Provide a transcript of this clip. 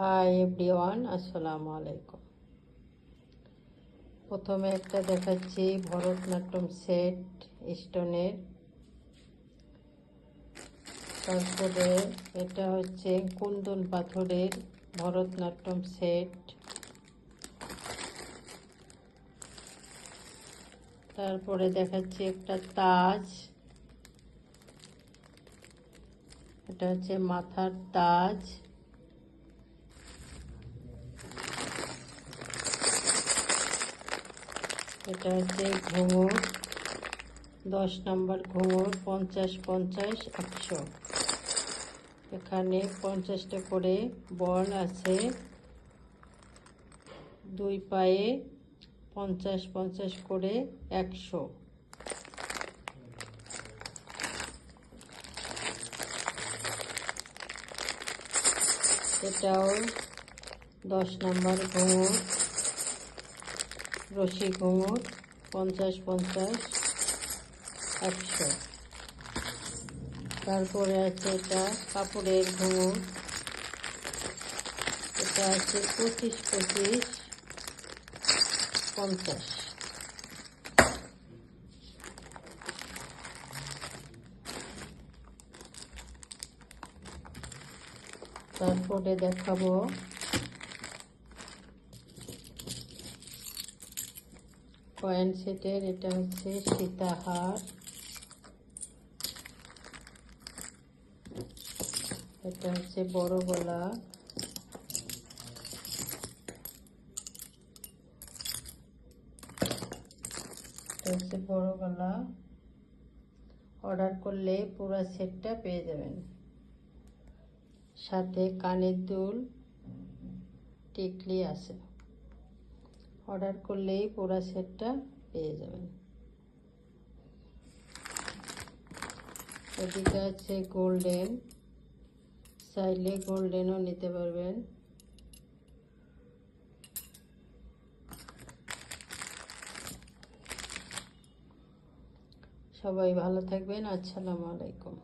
Hi everyone, আসসালামু আলাইকুম। প্রথমে একটা দেখাচ্ছি ভরতনাট্যম সেট স্টোনের। তারপরে এটা হচ্ছে কুন্দন পাথরের ভরতনাট্যম সেট। তারপরে দেখাচ্ছি একটা তাজ, এটা হচ্ছে মাথার তাজ। এটা হচ্ছে ঘুঙুর, 10 নম্বর ঘুঙুর, 50, 50, 100। এখানে 50টা করে বল আছে, দুই পায়ে 50, 50 করে 100। এটাও 10 নম্বর ঘুঙুর, রশি ঘুঙুর, 50, 50, 100। তারপরে আছে এটা কাপড়ের ঘুঙুর, এটা আছে 25, 25, 50। তারপরে দেখাবো কয়েন সেটের, এটা হচ্ছে সীতাহার, এটা হচ্ছে বড় গলা, এটা হচ্ছে বড় গলা। অর্ডার করলে পুরো সেটটা পেয়ে যাবেন, সাথে কানের দুল, টিকলি আছে। অর্ডার করলেই পুরো সেটটা পেয়ে যাবেন। এদিকে আছে গোল্ডেন, চাইলে গোল্ডেনও নিতে পারবেন। সবাই ভালো থাকবেন, আসসালামু আলাইকুম।